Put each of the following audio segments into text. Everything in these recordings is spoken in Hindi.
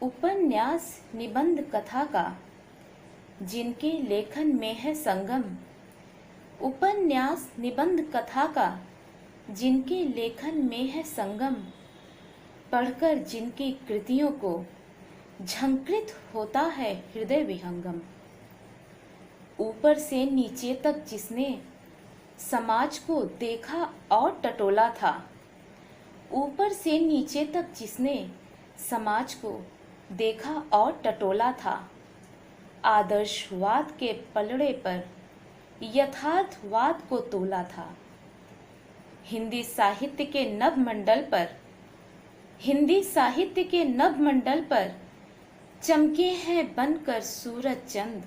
उपन्यास निबंध कथा का जिनके लेखन में है संगम, उपन्यास निबंध कथा का जिनके लेखन में है संगम, पढ़कर जिनकी कृतियों को झंकृत होता है हृदय विहंगम। ऊपर से नीचे तक जिसने समाज को देखा और टटोला था, ऊपर से नीचे तक जिसने समाज को देखा और टटोला था, आदर्शवाद के पलड़े पर यथार्थवाद को तोला था। हिंदी साहित्य के नभमंडल पर, हिंदी साहित्य के नभमंडल पर चमके हैं बनकर सूरज चंद।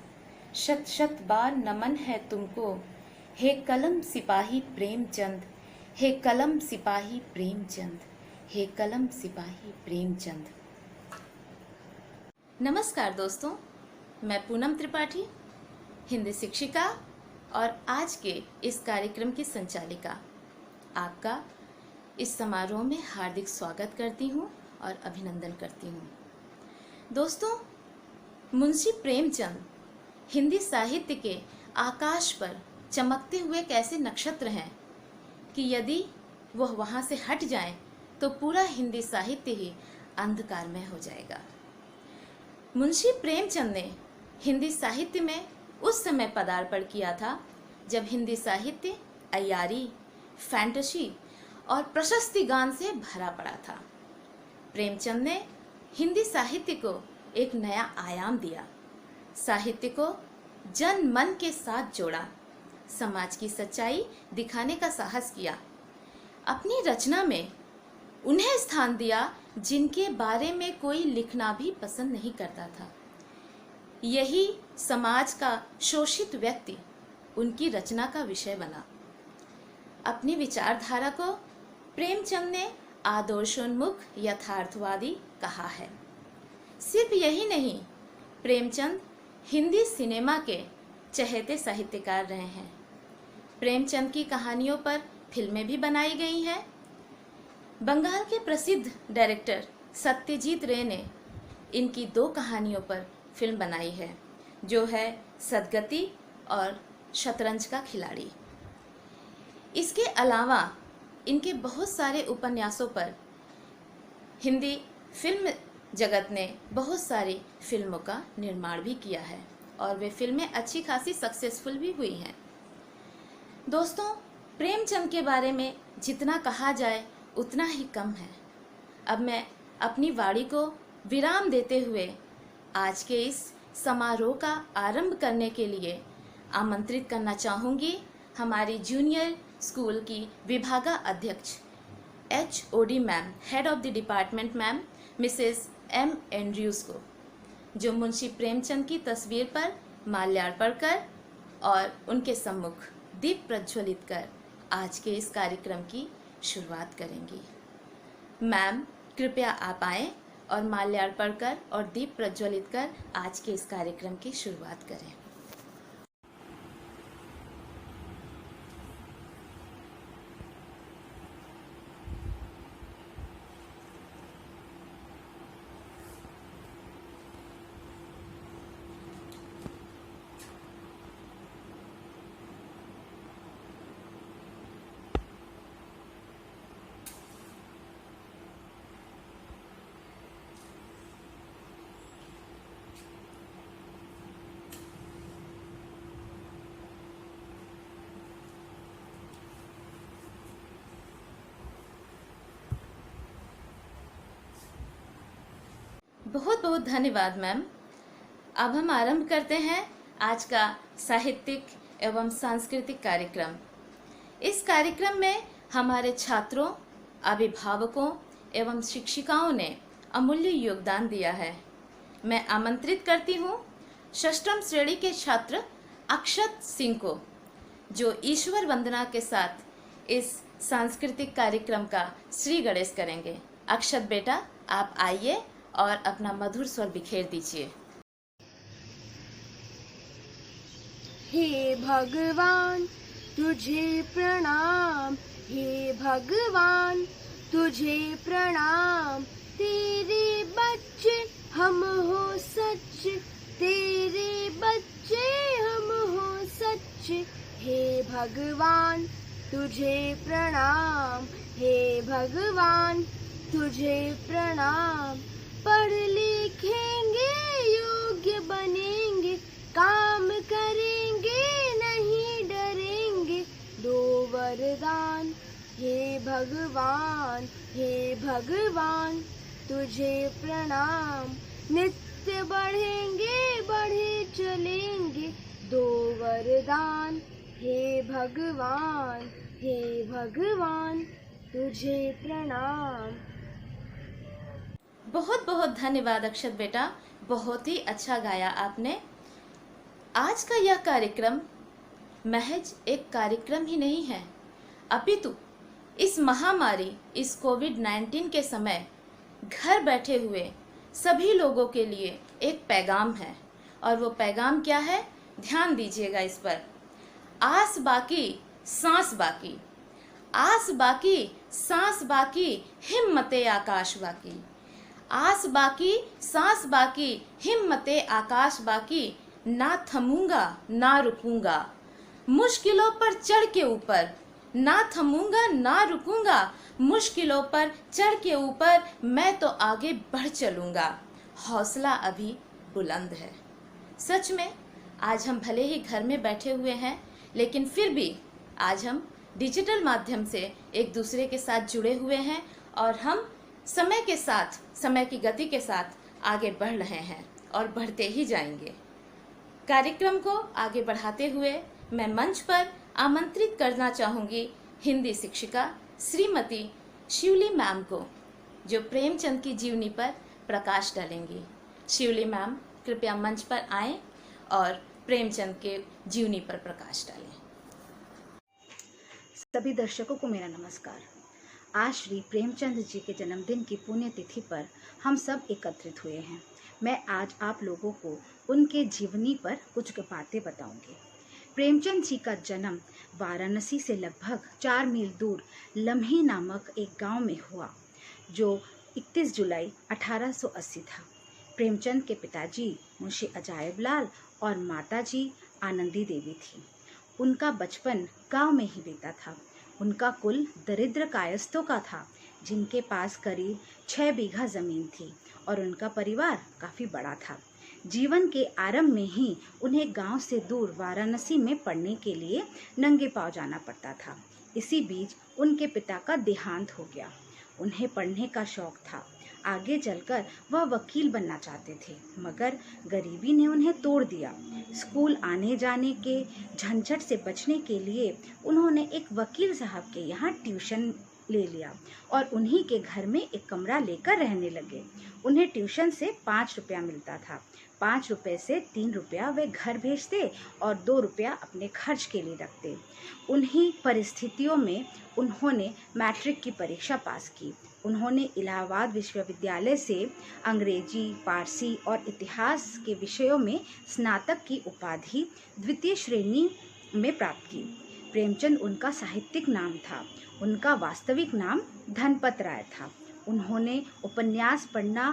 शत शत बार नमन है तुमको हे कलम सिपाही प्रेमचंद, हे कलम सिपाही प्रेमचंद, हे कलम सिपाही प्रेमचंद। नमस्कार दोस्तों, मैं पूनम त्रिपाठी, हिंदी शिक्षिका और आज के इस कार्यक्रम की संचालिका, आपका इस समारोह में हार्दिक स्वागत करती हूँ और अभिनंदन करती हूँ। दोस्तों, मुंशी प्रेमचंद हिंदी साहित्य के आकाश पर चमकते हुए एक ऐसे नक्षत्र हैं कि यदि वह वहाँ से हट जाएं तो पूरा हिंदी साहित्य ही अंधकारमय हो जाएगा। मुंशी प्रेमचंद ने हिंदी साहित्य में उस समय पदार्पण किया था जब हिंदी साहित्य अय्यारी, फैंटेसी और प्रशस्ति गान से भरा पड़ा था। प्रेमचंद ने हिंदी साहित्य को एक नया आयाम दिया, साहित्य को जन मन के साथ जोड़ा, समाज की सच्चाई दिखाने का साहस किया। अपनी रचना में उन्हें स्थान दिया जिनके बारे में कोई लिखना भी पसंद नहीं करता था। यही समाज का शोषित व्यक्ति उनकी रचना का विषय बना। अपनी विचारधारा को प्रेमचंद ने आदर्शोन्मुख यथार्थवादी कहा है। सिर्फ यही नहीं, प्रेमचंद हिंदी सिनेमा के चहेते साहित्यकार रहे हैं। प्रेमचंद की कहानियों पर फिल्में भी बनाई गई हैं। बंगाल के प्रसिद्ध डायरेक्टर सत्यजीत रे ने इनकी 2 कहानियों पर फिल्म बनाई है, जो है सदगति और शतरंज का खिलाड़ी। इसके अलावा इनके बहुत सारे उपन्यासों पर हिंदी फिल्म जगत ने बहुत सारी फिल्मों का निर्माण भी किया है और वे फिल्में अच्छी खासी सक्सेसफुल भी हुई हैं। दोस्तों, प्रेमचंद के बारे में जितना कहा जाए उतना ही कम है। अब मैं अपनी वाणी को विराम देते हुए आज के इस समारोह का आरंभ करने के लिए आमंत्रित करना चाहूँगी हमारी जूनियर स्कूल की विभागा अध्यक्ष HOD ma'am, head of the department ma'am, Mrs M Andrews को, जो मुंशी प्रेमचंद की तस्वीर पर माल्यार्पण कर और उनके सम्मुख दीप प्रज्वलित कर आज के इस कार्यक्रम की शुरुआत करेंगी। मैम, कृपया आप आएँ और माल्यार्पण कर और दीप प्रज्वलित कर आज के इस कार्यक्रम की शुरुआत करें। बहुत बहुत धन्यवाद मैम। अब हम आरंभ करते हैं आज का साहित्यिक एवं सांस्कृतिक कार्यक्रम। इस कार्यक्रम में हमारे छात्रों, अभिभावकों एवं शिक्षिकाओं ने अमूल्य योगदान दिया है। मैं आमंत्रित करती हूँ षष्ठम श्रेणी के छात्र अक्षत सिंह को, जो ईश्वर वंदना के साथ इस सांस्कृतिक कार्यक्रम का श्री गणेश करेंगे। अक्षत बेटा, आप आइए और अपना मधुर स्वर बिखेर दीजिए। हे भगवान तुझे प्रणाम, हे भगवान तुझे प्रणाम, तेरे बच्चे हम हो सच तेरे बच्चे, हम हो सच। हे भगवान तुझे प्रणाम, हे भगवान तुझे प्रणाम। पढ़ लिखेंगे योग्य बनेंगे, काम करेंगे नहीं डरेंगे। दो वरदान हे भगवान, हे भगवान तुझे प्रणाम। नित्य बढ़ेंगे बढ़े चलेंगे, दो वरदान हे भगवान, हे भगवान तुझे प्रणाम। बहुत बहुत धन्यवाद अक्षत बेटा, बहुत ही अच्छा गाया आपने। आज का यह कार्यक्रम महज एक कार्यक्रम ही नहीं है, अपितु इस महामारी, इस कोविड-19 के समय घर बैठे हुए सभी लोगों के लिए एक पैगाम है। और वो पैगाम क्या है, ध्यान दीजिएगा इस पर। आस बाकी सांस बाकी, आस बाकी सांस बाकी, हिम्मते आकाश बाकी। आस बाकी सांस बाकी, हिम्मते आकाश बाकी। ना थमूंगा ना रुकूंगा, मुश्किलों पर चढ़ के ऊपर। ना थमूंगा ना रुकूंगा, मुश्किलों पर चढ़ के ऊपर। मैं तो आगे बढ़ चलूंगा, हौसला अभी बुलंद है। सच में आज हम भले ही घर में बैठे हुए हैं, लेकिन फिर भी आज हम डिजिटल माध्यम से एक दूसरे के साथ जुड़े हुए हैं और हम समय के साथ, समय की गति के साथ आगे बढ़ रहे हैं और बढ़ते ही जाएंगे। कार्यक्रम को आगे बढ़ाते हुए मैं मंच पर आमंत्रित करना चाहूँगी हिंदी शिक्षिका श्रीमती शिवली मैम को, जो प्रेमचंद की जीवनी पर प्रकाश डालेंगी। शिवली मैम कृपया मंच पर आएं और प्रेमचंद के जीवनी पर प्रकाश डालें। सभी दर्शकों को मेरा नमस्कार। आज श्री प्रेमचंद जी के जन्मदिन की पुण्यतिथि पर हम सब एकत्रित हुए हैं। मैं आज आप लोगों को उनके जीवनी पर कुछ बातें बताऊंगी। प्रेमचंद जी का जन्म वाराणसी से लगभग 4 मील दूर लम्ही नामक एक गांव में हुआ, जो 31 जुलाई 1880 था। प्रेमचंद के पिताजी मुंशी अजायब लाल और माताजी आनंदी देवी थी। उनका बचपन गांव में ही बीता था। उनका कुल दरिद्र कायस्थों का था, जिनके पास करीब 6 बीघा जमीन थी और उनका परिवार काफ़ी बड़ा था। जीवन के आरंभ में ही उन्हें गांव से दूर वाराणसी में पढ़ने के लिए नंगे पांव जाना पड़ता था। इसी बीच उनके पिता का देहांत हो गया। उन्हें पढ़ने का शौक था। आगे चलकर वह वकील बनना चाहते थे, मगर गरीबी ने उन्हें तोड़ दिया। स्कूल आने जाने के झंझट से बचने के लिए उन्होंने एक वकील साहब के यहाँ ट्यूशन ले लिया और उन्हीं के घर में एक कमरा लेकर रहने लगे। उन्हें ट्यूशन से 5 रुपया मिलता था। 5 रुपये से 3 रुपया वे घर भेजते और 2 रुपया अपने खर्च के लिए रखते। उन्हीं परिस्थितियों में उन्होंने मैट्रिक की परीक्षा पास की। उन्होंने इलाहाबाद विश्वविद्यालय से अंग्रेजी, फारसी और इतिहास के विषयों में स्नातक की उपाधि द्वितीय श्रेणी में प्राप्त की। प्रेमचंद उनका साहित्यिक नाम था। उनका वास्तविक नाम धनपत राय था। उन्होंने उपन्यास पढ़ना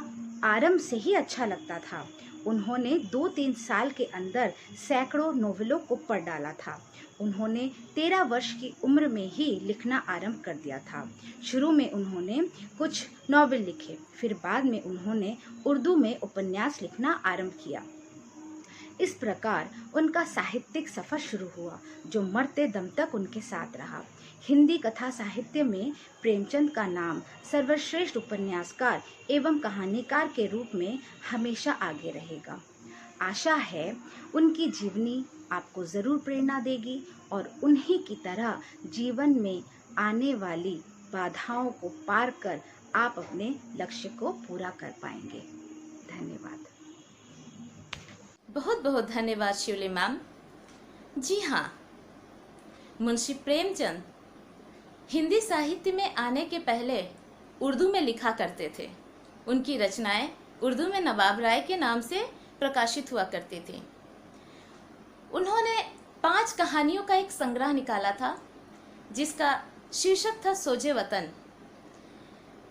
आरंभ से ही अच्छा लगता था। उन्होंने 2-3 साल के अंदर सैकड़ों नोवेलों को पढ़ डाला था। उन्होंने 13 वर्ष की उम्र में ही लिखना आरंभ कर दिया था। शुरू में उन्होंने कुछ नॉवेल लिखे, फिर बाद में उन्होंने उर्दू में उपन्यास लिखना आरंभ किया। इस प्रकार उनका साहित्यिक सफ़र शुरू हुआ, जो मरते दम तक उनके साथ रहा। हिंदी कथा साहित्य में प्रेमचंद का नाम सर्वश्रेष्ठ उपन्यासकार एवं कहानीकार के रूप में हमेशा आगे रहेगा। आशा है उनकी जीवनी आपको ज़रूर प्रेरणा देगी और उन्हीं की तरह जीवन में आने वाली बाधाओं को पार कर आप अपने लक्ष्य को पूरा कर पाएंगे। धन्यवाद। बहुत बहुत धन्यवाद शिवली मैम। जी हाँ, मुंशी प्रेमचंद हिंदी साहित्य में आने के पहले उर्दू में लिखा करते थे। उनकी रचनाएं उर्दू में नवाब राय के नाम से प्रकाशित हुआ करती थी। उन्होंने 5 कहानियों का एक संग्रह निकाला था, जिसका शीर्षक था सोजे वतन।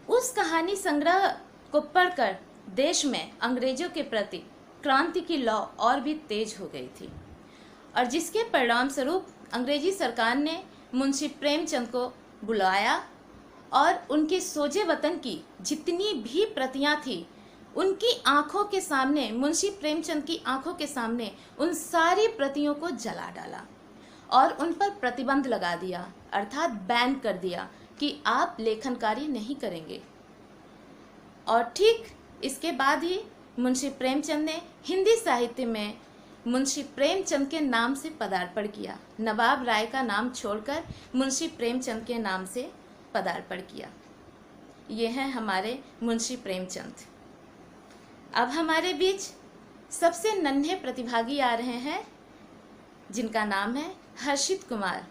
उस कहानी संग्रह को पढ़कर देश में अंग्रेजों के प्रति क्रांति की लौ और भी तेज हो गई थी और जिसके परिणाम स्वरूप अंग्रेजी सरकार ने मुंशी प्रेमचंद को बुलाया और उनके सोजे वतन की जितनी भी प्रतियां थी उनकी आंखों के सामने, मुंशी प्रेमचंद की आंखों के सामने उन सारी प्रतियों को जला डाला और उन पर प्रतिबंध लगा दिया, अर्थात बैन कर दिया कि आप लेखन कार्य नहीं करेंगे। और ठीक इसके बाद ही मुंशी प्रेमचंद ने हिंदी साहित्य में मुंशी प्रेमचंद के नाम से पदार्पण किया। नवाब राय का नाम छोड़कर मुंशी प्रेमचंद के नाम से पदार्पण किया। ये हैं हमारे मुंशी प्रेमचंद। अब हमारे बीच सबसे नन्हे प्रतिभागी आ रहे हैं जिनका नाम है हर्षित कुमार,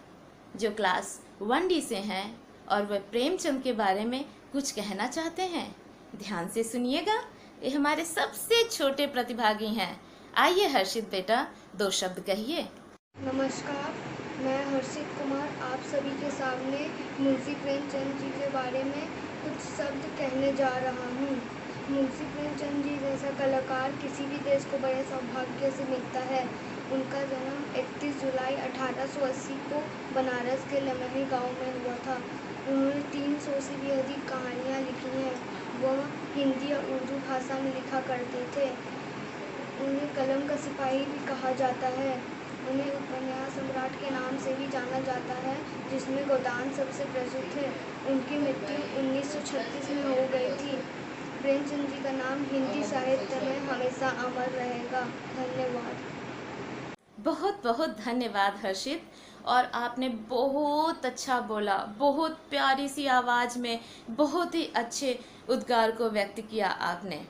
जो क्लास 1D से हैं और वह प्रेमचंद के बारे में कुछ कहना चाहते हैं। ध्यान से सुनिएगा, ये हमारे सबसे छोटे प्रतिभागी हैं। आइए हर्षित बेटा, 2 शब्द कहिए। नमस्कार, मैं हर्षित कुमार आप सभी के सामने मुंशी प्रेमचंद जी के बारे में कुछ शब्द कहने जा रहा हूँ। मुंशी प्रेमचंद जी जैसा कलाकार किसी भी देश को बड़े सौभाग्य से मिलता है। उनका जन्म 31 जुलाई 1880 को बनारस के लमही गांव में हुआ था। उन्होंने 300 से भी अधिक कहानियाँ लिखी हैं। वह हिंदी और उर्दू भाषा में लिखा करते थे। उन्हें कलम का सिपाही भी कहा जाता है। उन्हें उपन्यास सम्राट के नाम से भी जाना जाता है, जिसमें गोदान सबसे प्रसिद्ध है। उनकी मृत्यु 1936 में हो गई थी। प्रेमचंद जी का नाम हिंदी साहित्य में हमेशा अमर रहेगा। धन्यवाद। बहुत बहुत धन्यवाद हर्षित। और आपने बहुत अच्छा बोला, बहुत प्यारी सी आवाज़ में बहुत ही अच्छे उद्गार को व्यक्त किया आपने।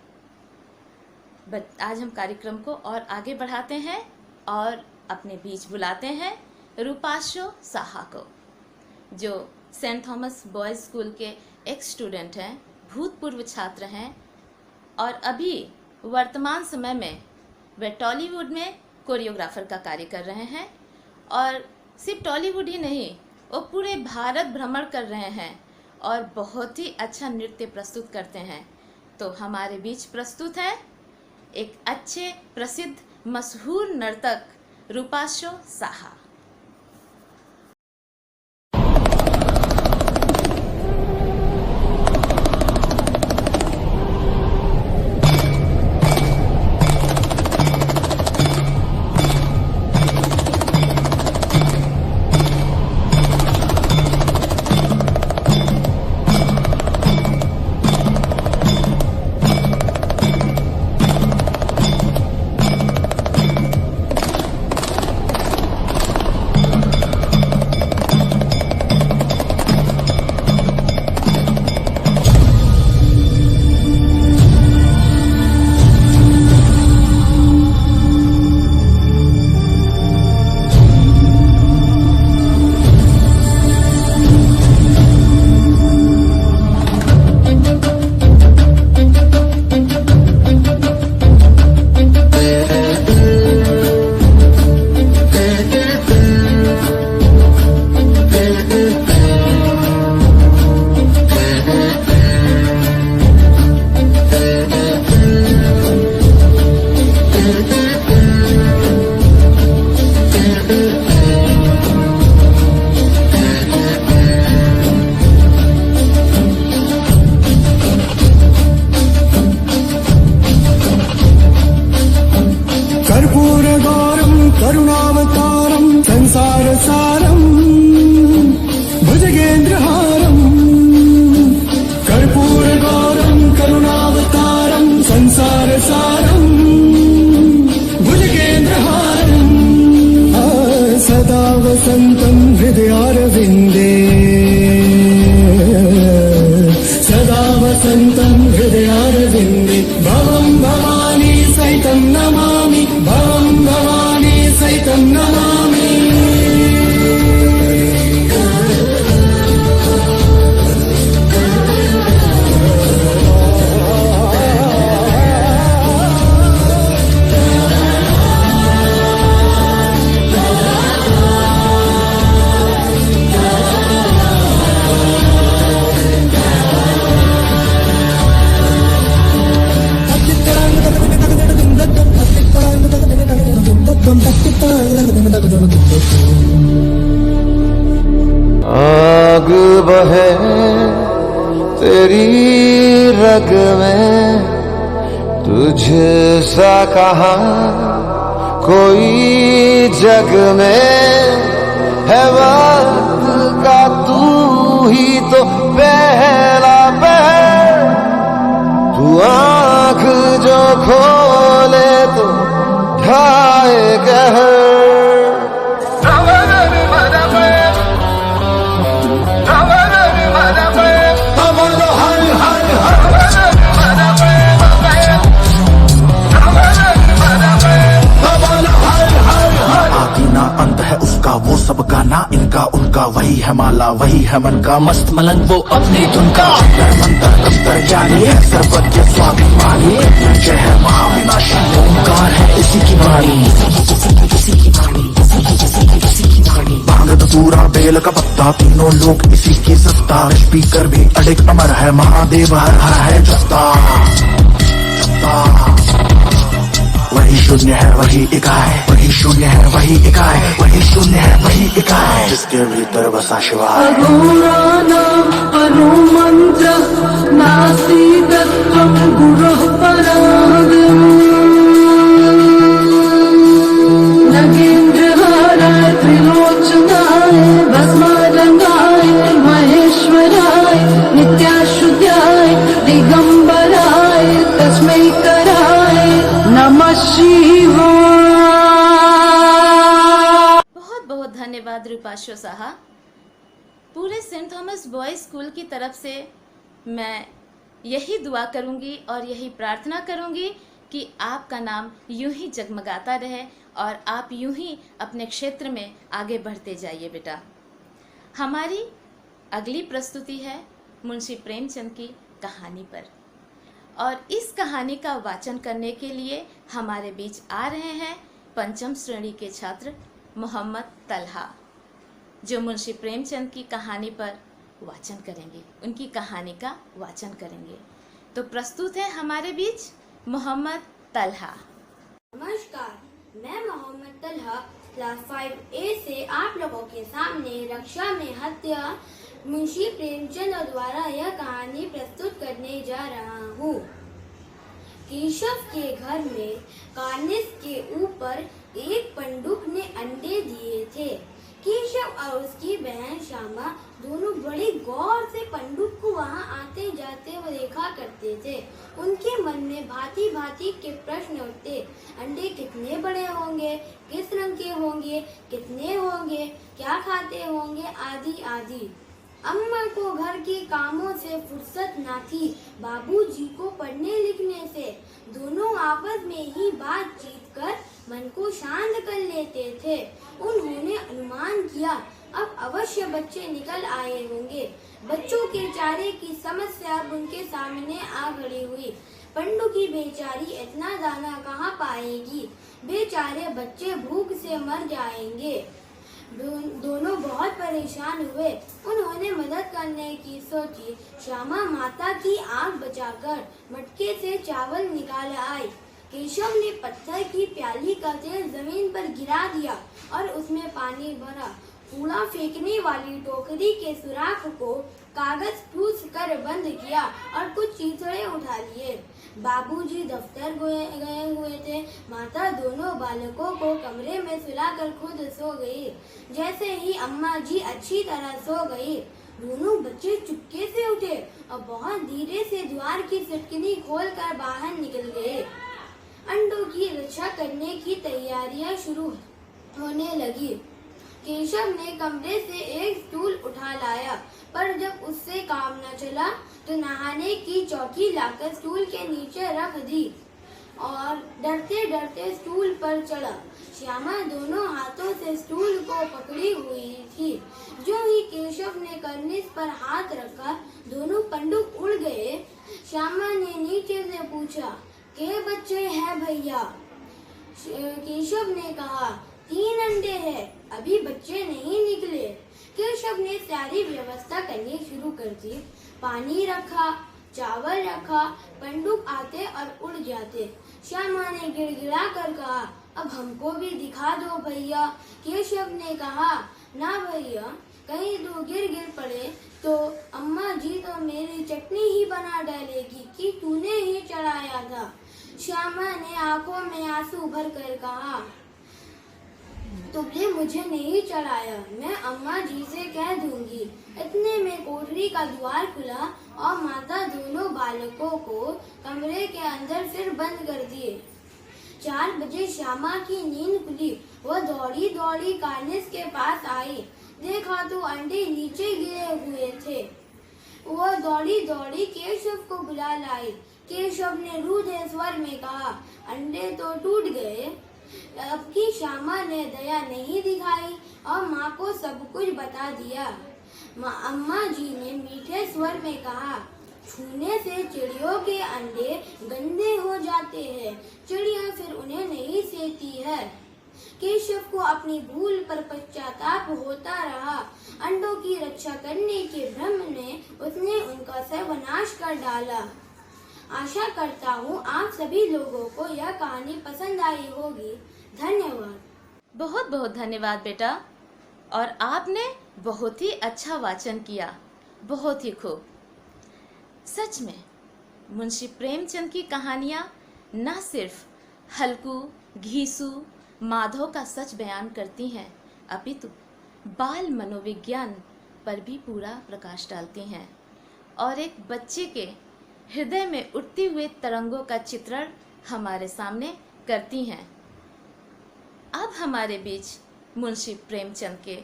आज हम कार्यक्रम को और आगे बढ़ाते हैं और अपने बीच बुलाते हैं रूपाशो साहा को, जो सेंट थॉमस बॉयज़ स्कूल के एक्स स्टूडेंट हैं, भूतपूर्व छात्र हैं और अभी वर्तमान समय में वे टॉलीवुड में कोरियोग्राफर का कार्य कर रहे हैं। और सिर्फ टॉलीवुड ही नहीं, वो पूरे भारत भ्रमण कर रहे हैं और बहुत ही अच्छा नृत्य प्रस्तुत करते हैं। तो हमारे बीच प्रस्तुत है एक अच्छे प्रसिद्ध मशहूर नर्तक रूपाशो साहा। आग बहे तेरी रग में, तुझे सा कहाँ कोई जग में है। वक्त का तू ही तो पहला पहर, तू आँख जो खोले तो ढाए कहर। अंत है उसका वो सब गाना, इनका उनका वही है माला, वही है मन का मस्त मलंग वो अपनी धुन का। मंत्र अंतर ज्ञानी है सर्वज्ञ स्वाभिमानी, जय है महाविनाशी ओंकार है इसी की वाणी। भांग धतूरा बेल का पत्ता तीनों लोग इसी की सत्ता, स्पीकर भी अडिग अमर है महादेव हर हर है जस्ता। वही शून्य है वही इकाई, वही शून्य है वही इकाई, वही शून्य है वही इकाई, जिसके भीतर बसा शिवाय। अघोराणां परो मंत्र नास्ति तत्त्वं गुरुः परागम्, नगेन्द्रहाराय त्रिलोचनाय भस्मारंगाय महेश्वराय नित्याशुद्धाय दिगंबराय तस्मै कराय नमः शिवाय। बहुत बहुत धन्यवाद रूपाशो साहा। पूरे सेंट थॉमस बॉयज स्कूल की तरफ से मैं यही दुआ करूंगी और यही प्रार्थना करूंगी कि आपका नाम यूं ही जगमगाता रहे और आप यूं ही अपने क्षेत्र में आगे बढ़ते जाइए बेटा। हमारी अगली प्रस्तुति है मुंशी प्रेमचंद की कहानी पर, और इस कहानी का वाचन करने के लिए हमारे बीच आ रहे हैं पंचम श्रेणी के छात्र मोहम्मद तलहा, जो मुंशी प्रेमचंद की कहानी पर वाचन करेंगे, उनकी कहानी का वाचन करेंगे। तो प्रस्तुत है हमारे बीच मोहम्मद तलहा। नमस्कार, मैं मोहम्मद तलहा क्लास 5A से आप लोगों के सामने रक्षा में हत्या मुंशी प्रेमचंद द्वारा यह कहानी प्रस्तुत करने जा रहा हूँ। केशव के घर में कार्निस के ऊपर एक पंडुक ने अंडे दिए थे। केशव और उसकी बहन श्यामा दोनों बड़े गौर से पंडुक को वहां आते जाते हुए देखा करते थे। उनके मन में भांति भांति के प्रश्न उठते। अंडे कितने बड़े होंगे, किस रंग के होंगे, कितने होंगे, क्या खाते होंगे, आदि आदि। अम्मा को घर के कामों से फुर्सत न थी, बाबूजी को पढ़ने लिखने से। दोनों आपस में ही बातचीत कर मन को शांत कर लेते थे। उन्होंने अनुमान किया अब अवश्य बच्चे निकल आए होंगे। बच्चों के चारे की समस्या अब उनके सामने आ खड़ी हुई। पंडू की बेचारी इतना दाना कहाँ पाएगी, बेचारे बच्चे भूख से मर जाएंगे। दोनों बहुत परेशान हुए। उन्होंने मदद करने की सोची। श्यामा माता की आग बुझाकर मटके से चावल निकाल आई। केशव ने पत्थर की प्याली का तेल जमीन पर गिरा दिया और उसमें पानी भरा। कूड़ा फेंकने वाली टोकरी के सुराख को कागज ठूस कर बंद किया और कुछ चीथड़े उठा लिए। बाबूजी दफ्तर गए हुए थे। माता दोनों बालकों को कमरे में सुलाकर खुद सो गई। जैसे ही अम्मा जी अच्छी तरह सो गई, दोनों बच्चे चुपके से उठे और बहुत धीरे से द्वार की सिटकिनी खोलकर बाहर निकल गए। अंडों की रक्षा करने की तैयारियां शुरू होने लगी। केशव ने कमरे से एक स्टूल उठा लाया, पर जब उससे काम न चला तो नहाने की चौकी लाकर स्टूल के नीचे रख दी और डरते डरते स्टूल पर चढ़ा। श्यामा दोनों हाथों से स्टूल को पकड़ी हुई थी। जो ही केशव ने कर्निस पर हाथ रखा, दोनों पंडुक उड़ गए। श्यामा ने नीचे से पूछा, के बच्चे हैं भैया? केशव ने कहा, 3 अंडे हैं, अभी बच्चे नहीं निकले। केशव ने सारी व्यवस्था करनी शुरू कर दी। पानी रखा, चावल रखा, पंडुक आते और उड़ जाते। श्यामा ने गिड़गिड़ा कर कहा, अब हमको भी दिखा दो भैया। केशव ने कहा, ना भैया, कहीं दो गिर पड़े तो अम्मा जी तो मेरी चटनी ही बना डालेगी कि तूने ही चढ़ाया था। श्यामा ने आंखों में आंसू भर कर कहा, तुमने मुझे नहीं चढ़ाया, मैं अम्मा जी से कह दूंगी। इतने में कोठरी का द्वार खुला और माता दोनों बालकों को कमरे के अंदर फिर बंद कर दिए। 4 बजे श्यामा की नींद खुली। वह दौड़ी दौड़ी कार्निस के पास आई, देखा तो अंडे नीचे गिरे हुए थे। वह दौड़ी दौड़ी केशव को बुला लाई। केशव ने रूधे स्वर में कहा, अंडे तो टूट गए। अब की श्यामा ने दया नहीं दिखाई और माँ को सब कुछ बता दिया। अम्मा जी ने मीठे स्वर में कहा, छूने से चिड़ियों के अंडे गंदे हो जाते हैं, चिड़िया फिर उन्हें नहीं सेती है। केशव को अपनी भूल पर पश्चाताप होता रहा। अंडों की रक्षा करने के भ्रम में उसने उनका सर्वनाश कर डाला। आशा करता हूँ आप सभी लोगों को यह कहानी पसंद आई होगी। धन्यवाद। बहुत बहुत धन्यवाद बेटा, और आपने बहुत ही अच्छा वाचन किया, बहुत ही खूब। सच में मुंशी प्रेमचंद की कहानियाँ न सिर्फ हल्कू, घीसू, माधव का सच बयान करती हैं, अपितु बाल मनोविज्ञान पर भी पूरा प्रकाश डालती हैं और एक बच्चे के हृदय में उठते हुए तरंगों का चित्रण हमारे सामने करती हैं। अब हमारे बीच मुंशी प्रेमचंद के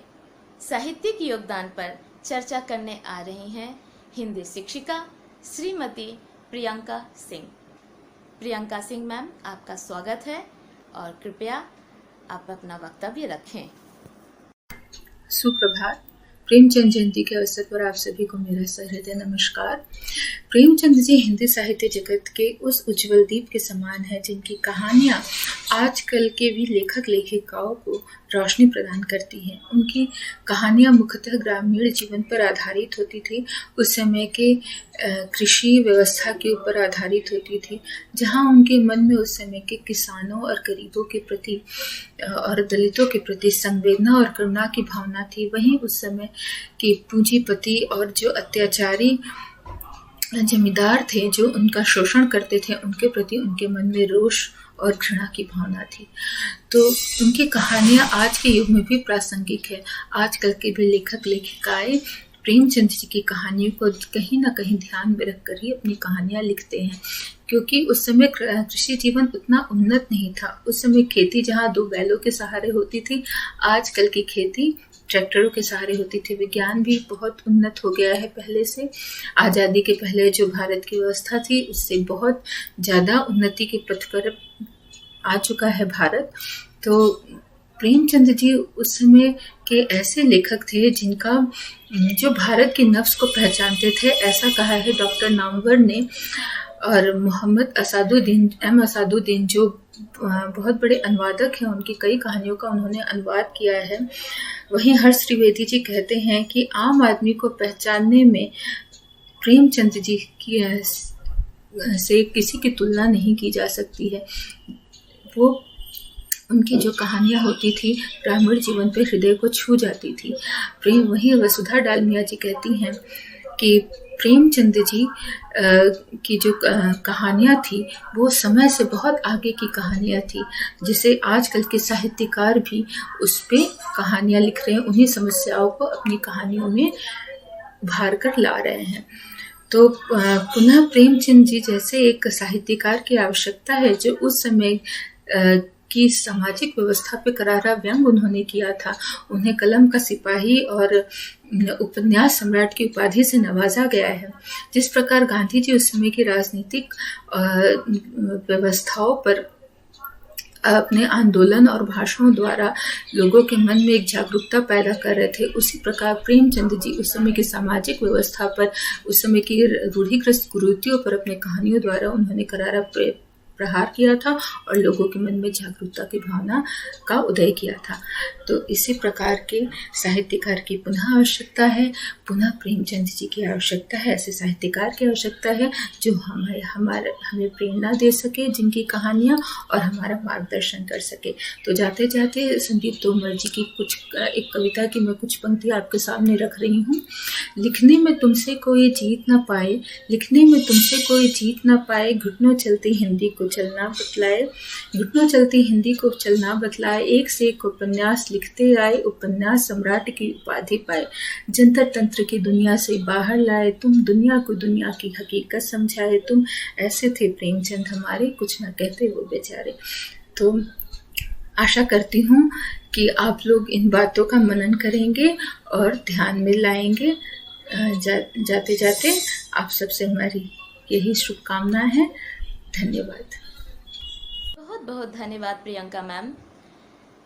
साहित्यिक योगदान पर चर्चा करने आ रही हैं हिंदी शिक्षिका श्रीमती प्रियंका सिंह। प्रियंका सिंह मैम, आपका स्वागत है और कृपया आप अपना वक्तव्य रखें। सुप्रभात। प्रेमचंद जयंती के अवसर पर आप सभी को मेरा सहृदय नमस्कार। प्रेमचंद जी हिंदी साहित्य जगत के उस उज्जवल दीप के समान है जिनकी कहानियाँ आजकल के भी लेखक लेखिकाओं को रोशनी प्रदान करती हैं। उनकी कहानियाँ मुख्यतः ग्रामीण जीवन पर आधारित होती थी, उस समय के कृषि व्यवस्था के ऊपर आधारित होती थी, जहाँ उनके मन में उस समय के किसानों और गरीबों के प्रति और दलितों के प्रति संवेदना और करुणा की भावना थी। वहीं उस समय के पूंजीपति और जो अत्याचारी जमींदार थे जो उनका शोषण करते थे, उनके प्रति उनके मन में रोष और घृणा की भावना थी। तो उनकी कहानियाँ आज के युग में भी प्रासंगिक है। आजकल के भी लेखक लेखिकाएं प्रेमचंद जी की कहानियों को कहीं ना कहीं ध्यान में रखकर ही अपनी कहानियाँ लिखते हैं, क्योंकि उस समय कृषि जीवन उतना उन्नत नहीं था। उस समय खेती जहाँ 2 बैलों के सहारे होती थी, आजकल की खेती ट्रैक्टरों के सहारे होती थी। विज्ञान भी बहुत उन्नत हो गया है पहले से। आज़ादी के पहले जो भारत की व्यवस्था थी उससे बहुत ज़्यादा उन्नति के पथ पर आ चुका है भारत। तो प्रेमचंद जी उस समय के ऐसे लेखक थे जिनका जो भारत की नफ्स को पहचानते थे, ऐसा कहा है डॉक्टर नामवर ने। और मोहम्मद असादुद्दीन जो बहुत बड़े अनुवादक हैं, उनकी कई कहानियों का उन्होंने अनुवाद किया है। वहीं हर्ष त्रिवेदी जी कहते हैं कि आम आदमी को पहचानने में प्रेमचंद जी की से किसी की तुलना नहीं की जा सकती है। वो उनकी जो कहानियाँ होती थी ग्रामीण जीवन पे हृदय को छू जाती थी। वहीं वसुधा डालमिया जी कहती हैं कि प्रेमचंद जी की जो कहानियाँ थी वो समय से बहुत आगे की कहानियाँ थी, जिसे आजकल के साहित्यकार भी उस पे कहानियाँ लिख रहे हैं, उन्हीं समस्याओं को अपनी कहानियों में उभार कर ला रहे हैं। तो पुनः प्रेमचंद जी जैसे एक साहित्यकार की आवश्यकता है जो उस समय की सामाजिक व्यवस्था पे करारा व्यंग उन्होंने किया था। उन्हें कलम का सिपाही और उपन्यास सम्राट की उपाधि से नवाजा गया है। जिस प्रकार गांधी जी उस समय की राजनीतिक व्यवस्थाओं पर अपने आंदोलन और भाषणों द्वारा लोगों के मन में एक जागरूकता पैदा कर रहे थे, उसी प्रकार प्रेमचंद जी उस समय की सामाजिक व्यवस्था पर, उस समय की रूढ़िग्रस्त कुरीतियों पर अपने कहानियों द्वारा उन्होंने करारा प्रहार किया था और लोगों के मन में जागरूकता की भावना का उदय किया था। तो इसी प्रकार के साहित्यकार की पुनः आवश्यकता है, पुनः प्रेमचंद जी की आवश्यकता है, ऐसे साहित्यकार की आवश्यकता है जो हमें प्रेरणा दे सके, जिनकी कहानियाँ और हमारा मार्गदर्शन कर सके। तो जाते जाते संदीप तोमर जी की एक कविता की मैं कुछ पंक्ति आपके सामने रख रही हूँ। लिखने में तुमसे कोई जीत ना पाए, लिखने में तुमसे कोई जीत ना पाए, घुटनों चलती हिंदी को चलना बतलाए, घुटनों चलती हिंदी को चलना बतलाए, एक से एक उपन्यास लिखते आए, उपन्यास सम्राट की उपाधि पाए, जंतर तंत्र की दुनिया से बाहर लाए, तुम दुनिया को दुनिया की हकीकत समझाए, तुम ऐसे थे प्रेमचंद हमारे, कुछ न कहते वो बेचारे। तो आशा करती हूँ कि आप लोग इन बातों का मनन करेंगे और ध्यान में लाएंगे। जाते जाते आप सबसे हमारी यही शुभकामना है। धन्यवाद। बहुत बहुत धन्यवाद प्रियंका मैम।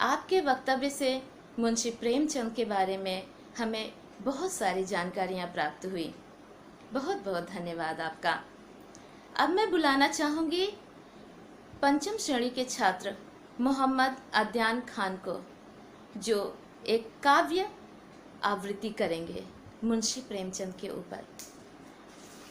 आपके वक्तव्य से मुंशी प्रेमचंद के बारे में हमें बहुत सारी जानकारियाँ प्राप्त हुई। बहुत बहुत धन्यवाद आपका। अब मैं बुलाना चाहूँगी पंचम श्रेणी के छात्र मोहम्मद अद्यान खान को, जो एक काव्य आवृत्ति करेंगे मुंशी प्रेमचंद के ऊपर।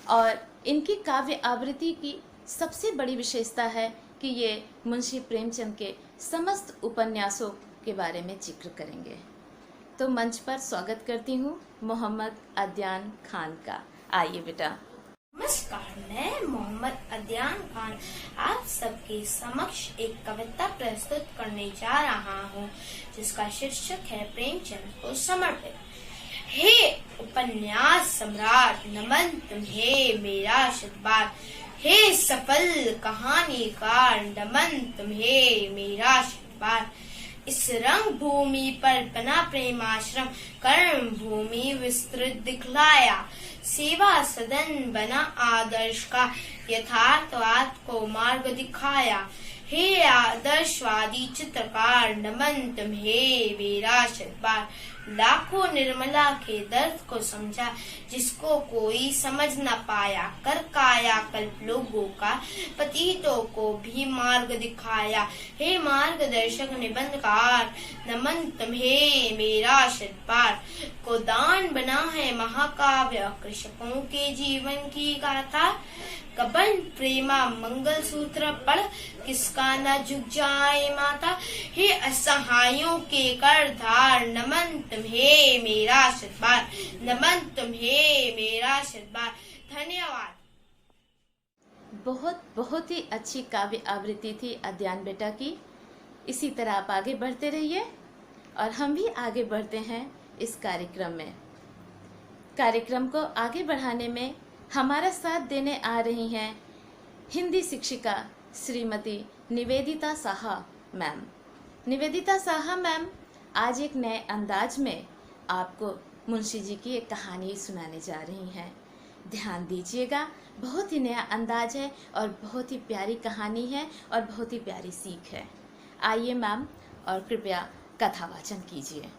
और इनकी काव्य आवृत्ति की सबसे बड़ी विशेषता है कि ये मुंशी प्रेमचंद के समस्त उपन्यासों के बारे में जिक्र करेंगे। तो मंच पर स्वागत करती हूँ मोहम्मद अद्यान खान का। आइए बेटा। नमस्कार, मैं मोहम्मद अद्यान खान आप सबके समक्ष एक कविता प्रस्तुत करने जा रहा हूँ, जिसका शीर्षक है प्रेमचंद को समर्पित। हे उपन्यास सम्राट, नमन तुम्हें मेरा शतबार, हे सफल कहानीकार, नमन तुम्हें मेरा शतबार। इस रंग भूमि पर बना प्रेमाश्रम, कर्म भूमि विस्तृत दिखलाया, सेवा सदन बना आदर्श का, यथार्थवाद को मार्ग दिखाया। हे आदर्शवादी चित्रकार, नमन तुम्हें मेरा शतबार। लाखों निर्मला के दर्द को समझा, जिसको कोई समझ न पाया, कर काया कल्प लोगों का, पतितों को भी मार्ग दिखाया। हे मार्गदर्शक निबंधकार, नमन तुम्हें मेरा शतबार। गोदान बना है महाकाव्य, कृषकों के जीवन की गाथा, कबन प्रेमा मंगल सूत्र पढ़, किसका न झुक जाए माता। हे असहायों के करधार, नमन तुम्हें मेरा शतबार, नमन तुम्हें मेरा शतबार। धन्यवाद। बहुत बहुत ही अच्छी काव्य आवृत्ति थी अद्यान बेटा की। इसी तरह आप आगे बढ़ते रहिए और हम भी आगे बढ़ते हैं इस कार्यक्रम में। कार्यक्रम को आगे बढ़ाने में हमारा साथ देने आ रही हैं हिंदी शिक्षिका श्रीमती निवेदिता साहा मैम। निवेदिता साहा मैम आज एक नए अंदाज में आपको मुंशी जी की एक कहानी सुनाने जा रही हैं। ध्यान दीजिएगा, बहुत ही नया अंदाज है और बहुत ही प्यारी कहानी है और बहुत ही प्यारी सीख है। आइए मैम और कृपया कथावाचन कीजिए।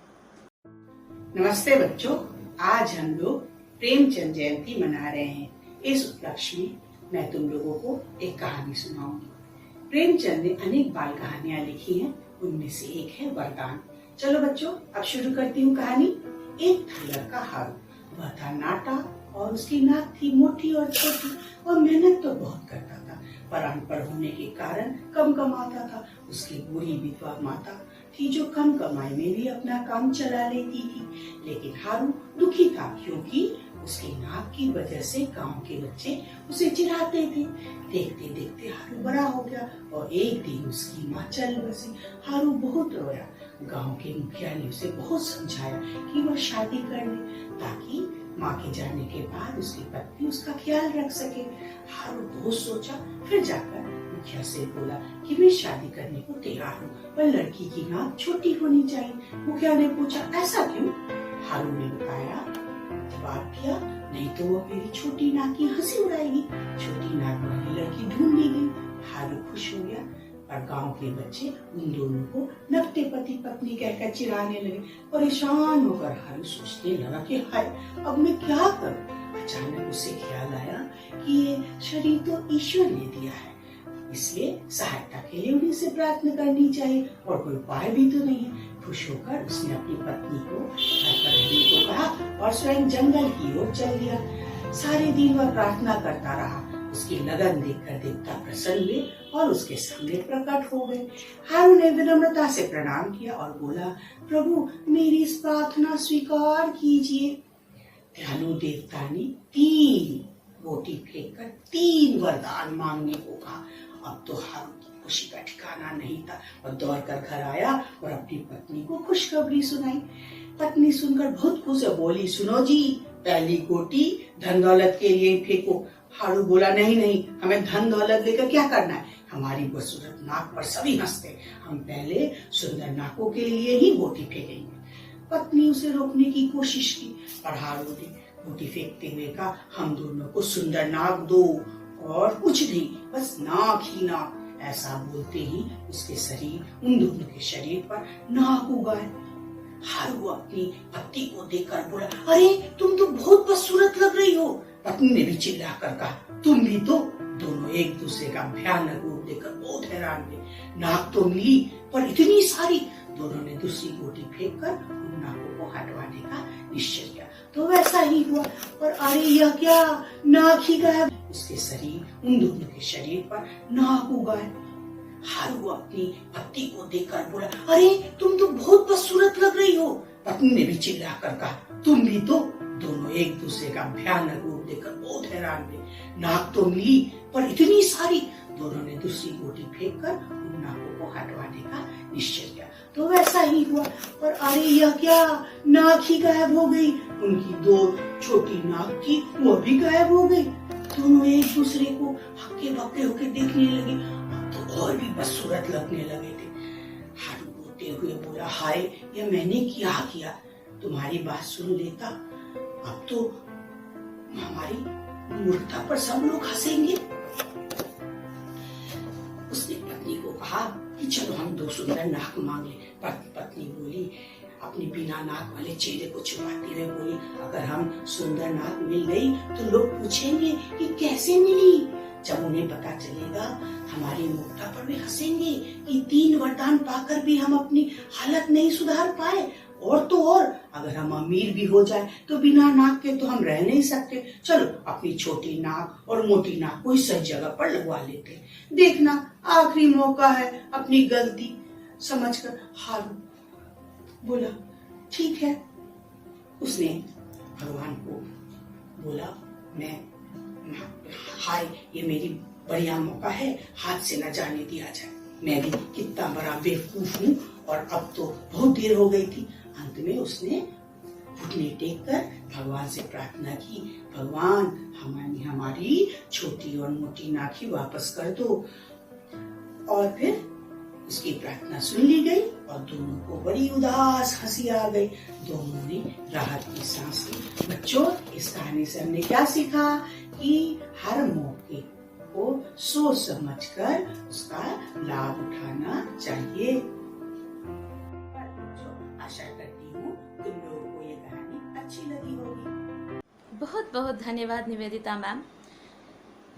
नमस्ते बच्चों, आज हम लोग प्रेमचंद जयंती मना रहे हैं। इस उपलक्ष्य में मैं तुम लोगों को एक कहानी सुनाऊंगी। प्रेमचंद ने अनेक बाल कहानियां लिखी हैं, उनमें से एक है वरदान। चलो बच्चों, अब शुरू करती हूँ कहानी। एक था लड़का हारू, वह था नाटा और उसकी नाक थी मोटी और छोटी और मेहनत तो बहुत करता था, पर अनपढ़ होने के कारण कम कमाता था। उसकी बूढ़ी विधवा माता थी जो कम कमाई में भी अपना काम चला लेती थी। लेकिन हारू दुखी था, क्योंकि उसकी नाक की वजह से गांव के बच्चे उसे चिढ़ाते थे। देखते देखते हारू बड़ा हो गया और एक दिन उसकी माँ चल बसी। हारू बहुत रोया। गांव के मुखिया ने उसे बहुत समझाया कि वह शादी कर ले, ताकि माँ के जाने के बाद उसकी पत्नी उसका ख्याल रख सके। हारू बहुत सोचा, फिर जाकर मुखिया से बोला कि मैं शादी करने को तैयार हूँ, पर लड़की की नाक छोटी होनी चाहिए। मुखिया ने पूछा, ऐसा क्यों? हारू ने बताया, जवाब दिया, नहीं तो वो मेरी छोटी नाक की हंसी उड़ाएगी। छोटी नाक वाली लड़की ढूंढ ली गई। हारू खुश हो गया, पर गांव के बच्चे उन दोनों को नकटे पति पत्नी कहकर चिढ़ाने लगे। परेशान होकर हारू सोचने लगा कि हाय, अब मैं क्या करूं? अचानक उसे ख्याल आया कि ये शरीर तो ईश्वर ने दिया है, इसलिए सहायता के लिए उन्हीं से प्रार्थना करनी चाहिए, और कोई उपाय भी तो नहीं है। खुश होकर उसने अपनी पत्नी को घर पर रहने को कहा और स्वयं जंगल की ओर चल दिया। सारे दिन वह प्रार्थना करता रहा। उसकी लगन देखकर देवता प्रसन्न हुए और उसके सामने प्रकट हो गए। हारून ने विनम्रता से प्रणाम किया और बोला, प्रभु मेरी इस प्रार्थना स्वीकार कीजिए। दयालु देवता ने 3 रोटी फेंककर 3 वरदान मांगने को कहा। अब तो हारून की खुशी का ठिकाना नहीं था। वह दौड़कर घर आया और अपनी पत्नी को खुशखबरी सुनाई। पत्नी सुनकर बहुत खुश है, बोली, सुनो जी, पहली गोटी धन दौलत के लिए फेंको। हारू बोला, नहीं नहीं, हमें धन दौलत लेकर क्या करना है, हमारी बदसूरत नाक पर सभी हंसते, हम पहले सुंदर नाकों के लिए ही गोटी फेंकेंगे। पत्नी उसे रोकने की कोशिश की, पर हारू ने गोटी फेंकते हुए कहा, हम दोनों को सुंदर नाक दो और कुछ नहीं, बस नाक ही नाक। ऐसा बोलते ही उसके शरीर, उन दोनों के शरीर पर नाक उगाए। हारू अपनी पत्नी को देखकर बोला, अरे तुम तो बहुत बदसूरत लग रही हो। पत्नी ने भी चिल्लाकर कहा, तुम भी तो। दोनों एक दूसरे का भयानक रूप देखकर बहुत हैरान हुए। नाक तो मिली, पर इतनी सारी। दोनों ने दूसरी गोटी फेंककर उन नाकों को हटवाने का निश्चय किया। तो वैसा ही हुआ, पर अरे यह क्या, नाक ही गायब। उसके शरीर, उन दोनों के शरीर पर नाक उगाए। हारू अपनी पत्नी को देखकर बोला, अरे तुम तो बहुत बदसूरत लग रही हो। पत्नी ने भी चिल्लाकर कहा, तुम भी तो। दोनों एक दूसरे का भयानक रूप देखकर बहुत हैरान हुए। नाक तो मिली, पर इतनी सारी। दोनों ने दूसरी गोटी फेंककर उन नाकों को हटवाने का निश्चय किया। तो वैसा ही हुआ, पर अरे यह क्या, नाक ही गायब हो गई। उनकी 2 छोटी नाक थी, वो भी गायब हो गई। दोनों एक दूसरे को हक्के बक्के होकर देखने लगे। अब तो और भी बदसूरत लगने लगे थे। हारू रोते हुए बोला, हाय, ये मैंने क्या किया, तुम्हारी बात सुन लेता, अब तो हमारी मूर्खता पर सब लोग हंसेंगे। उसने पत्नी को कहा कि चलो हम 2 सुंदर नाक मांग ले। पत्नी बोली, अपनी बिना नाक वाले चेहरे को छुपाते हुए बोली, अगर हम सुंदर नाक मिल गई तो लोग पूछेंगे कि कैसे मिली। जब उन्हें पता चलेगा, हमारी मूर्खता पर भी हंसेंगे कि 3 वरदान पाकर भी हम अपनी हालत नहीं सुधार पाए। और तो और, अगर हम अमीर भी हो जाए तो बिना नाक के तो हम रह नहीं सकते। चलो अपनी छोटी नाक और मोटी नाक को सही जगह पर लगवा लेते। देखना, आखिरी मौका है अपनी गलती समझकर। हारू बोला, ठीक है। उसने भगवान को बोला, हाय, ये मेरी बढ़िया मौका है, हाथ से न जाने दिया जाए। मैं भी कितना बड़ा बेवकूफ हूँ, और अब तो बहुत देर हो गई थी। अंत में उसने घुटने टेक कर भगवान से प्रार्थना की, भगवान हमारी छोटी और मोटी नाखी वापस कर दो। और फिर उसकी प्रार्थना सुन ली गई और दोनों को बड़ी उदास हंसी आ गई। दोनों ने राहत की सांस ली। बच्चों, इस कहानी से हमने क्या सीखा कि हर मौके को सोच समझकर उसका लाभ उठाना चाहिए। आशा करती हूँ तुम लोगों को ये कहानी अच्छी लगी होगी। बहुत बहुत धन्यवाद निवेदिता मैम।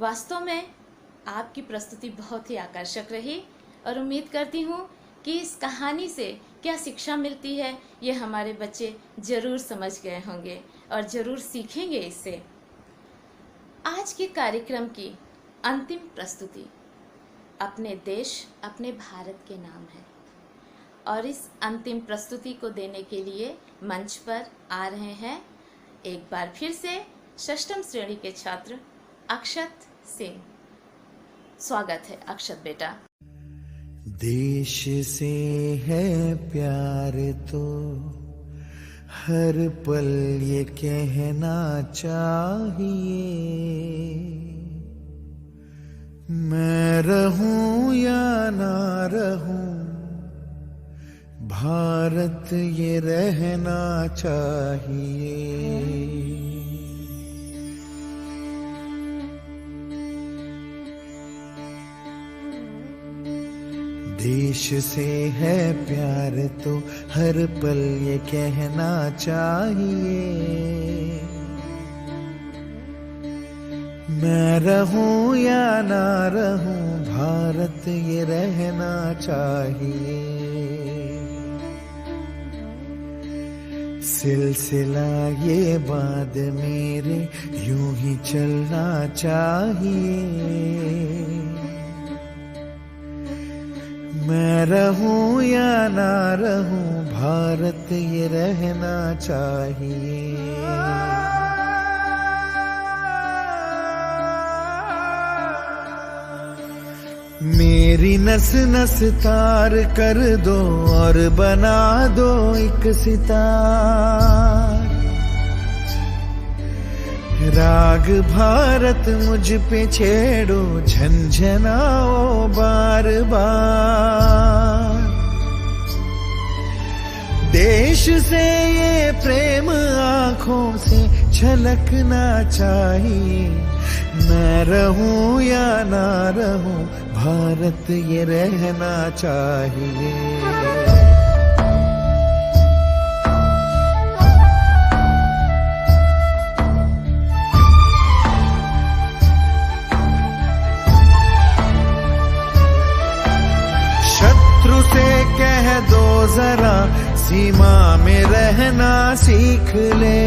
वास्तव में आपकी प्रस्तुति बहुत ही आकर्षक रही और उम्मीद करती हूँ कि इस कहानी से क्या शिक्षा मिलती है ये हमारे बच्चे ज़रूर समझ गए होंगे और ज़रूर सीखेंगे इससे। आज के कार्यक्रम की अंतिम प्रस्तुति अपने देश, अपने भारत के नाम है, और इस अंतिम प्रस्तुति को देने के लिए मंच पर आ रहे हैं एक बार फिर से 6वीं श्रेणी के छात्र अक्षत सिंह। स्वागत है अक्षत बेटा। देश से है प्यार तो हर पल ये कहना चाहिए, मैं रहूं या ना रहूं भारत ये रहना चाहिए। देश से है प्यार तो हर पल ये कहना चाहिए, मैं रहूं या ना रहूं, भारत ये रहना चाहिए। सिलसिला ये बाद मेरे यूं ही चलना चाहिए। मैं रहूं या ना रहूं, भारत ये रहना चाहिए। मेरी नस नस तार कर दो और बना दो एक सितार। राग भारत मुझ पे छेड़ो, झंझनाओ बार बार। देश से ये प्रेम आंखों से छलकना चाहिए। मैं रहूं या ना रहूं, भारत ये रहना चाहिए। शत्रु से कह दो जरा, सीमा में रहना सीख ले।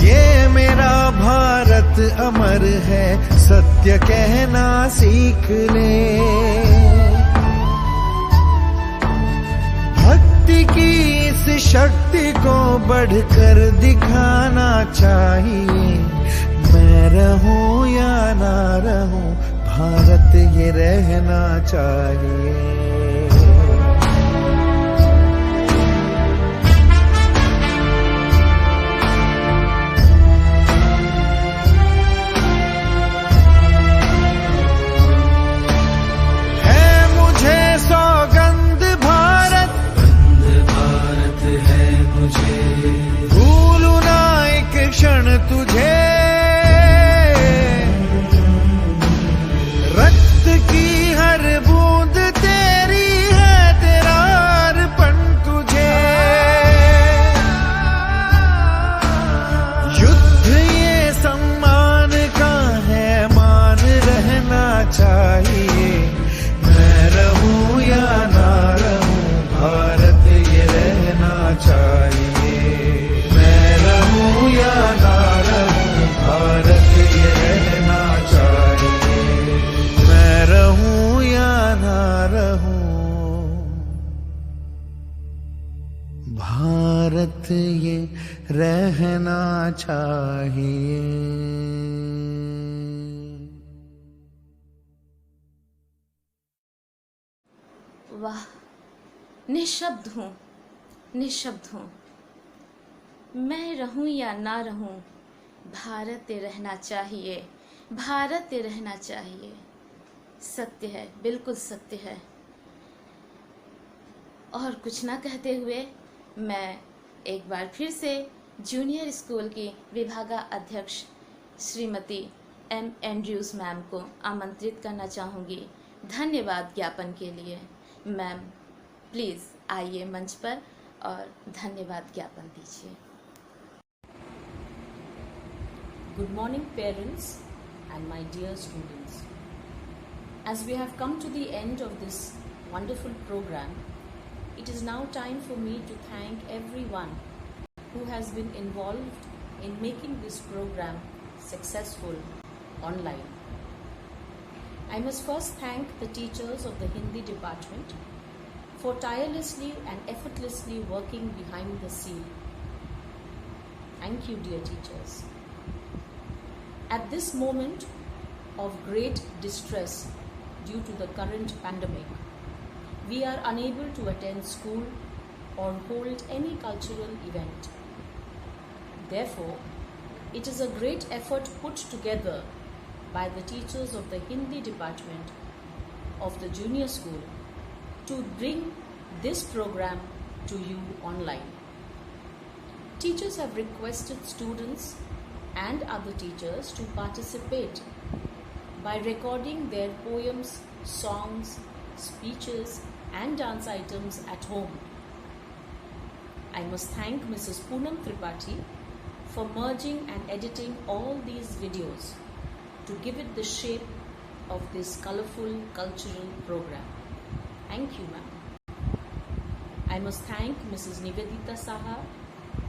ये मेरा भारत अमर है, सत्य कहना सीख ले। भक्ति की इस शक्ति को बढ़कर दिखाना चाहिए। मैं रहूं या ना रहूं, भारत ये रहना चाहिए। भूलूं ना एक क्षण तुझे, रक्त की हर बूंद तेरी है, तेरा अर्पण तुझे। युद्ध ये सम्मान का है, मान रहना चाहिए। मैं रहूं या ना रहूं, भारत ये रहना चाहिए। मैं रहूं या ना रहूं, भारत ये रहना चाहिए। मैं रहूं या ना रहूं, भारत ये रहना चाहिए। वाह, निशब्द हूँ, निशब्द हूँ। मैं रहूं या ना रहूं, भारत रहना चाहिए, भारत रहना चाहिए। सत्य है, बिल्कुल सत्य है। और कुछ ना कहते हुए मैं एक बार फिर से जूनियर स्कूल की विभागा अध्यक्ष श्रीमती एम एंड्रयूज़ मैम को आमंत्रित करना चाहूँगी धन्यवाद ज्ञापन के लिए। मैम प्लीज़ आइए मंच पर और धन्यवाद ज्ञापन दीजिए। Good morning parents and my dear students. As we have come to the end of this wonderful program, it is now time for me to thank everyone who has been involved in making this program successful online. I must first thank the teachers of the Hindi department for tirelessly and effortlessly working behind the scene. Thank you, dear teachers. At this moment of great distress due to the current pandemic, we are unable to attend school or hold any cultural event. Therefore, it is a great effort put together by the teachers of the Hindi department of the junior school to bring this program to you online. Teachers have requested students and other teachers to participate by recording their poems, songs, speeches and dance items at home. I must thank Mrs. Poonam Tripathi for merging and editing all these videos to give it the shape of this colorful cultural program. Thank you, ma'am. I must thank Mrs. Nivedita Saha,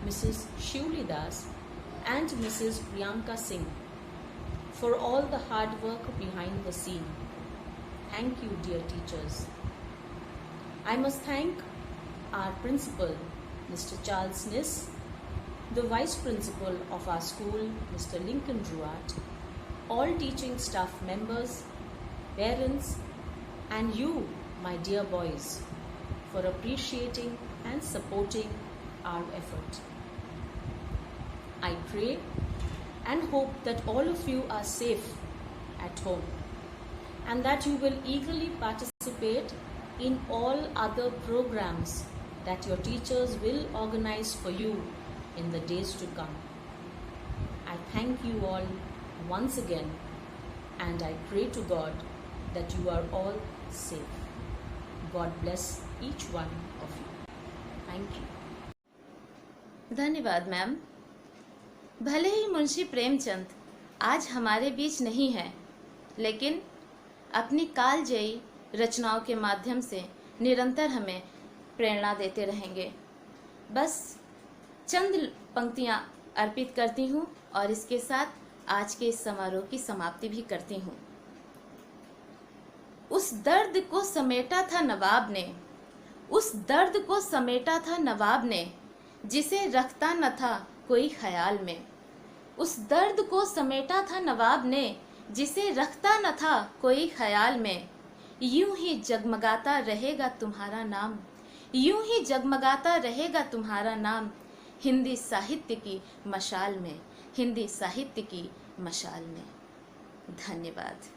Mrs. Shivli Das, and Mrs. Priyanka Singh for all the hard work behind the scene. Thank you, dear teachers. I must thank our principal, Mr. Charles Niss, the vice principal of our school, Mr. Lincoln Ruat, all teaching staff members, parents, and you, my dear boys, for appreciating and supporting our effort. I pray and hope that all of you are safe at home and that you will eagerly participate in all other programs that your teachers will organize for you in the days to come. I thank you all once again and I pray to God that you are all safe. God bless each one of you. Thank you. धन्यवाद मैम। भले ही मुंशी प्रेमचंद आज हमारे बीच नहीं है, लेकिन अपनी कालजयी रचनाओं के माध्यम से निरंतर हमें प्रेरणा देते रहेंगे। बस चंद पंक्तियां अर्पित करती हूं और इसके साथ आज के इस समारोह की समाप्ति भी करती हूं। उस दर्द को समेटा था नवाब ने, उस दर्द को समेटा था नवाब ने, जिसे रखता न था कोई ख्याल में। उस दर्द को समेटा था नवाब ने, जिसे रखता न था कोई ख्याल में। यूं ही जगमगाता रहेगा तुम्हारा नाम, यूं ही जगमगाता रहेगा तुम्हारा नाम, हिंदी साहित्य की मशाल में, हिंदी साहित्य की मशाल में। धन्यवाद।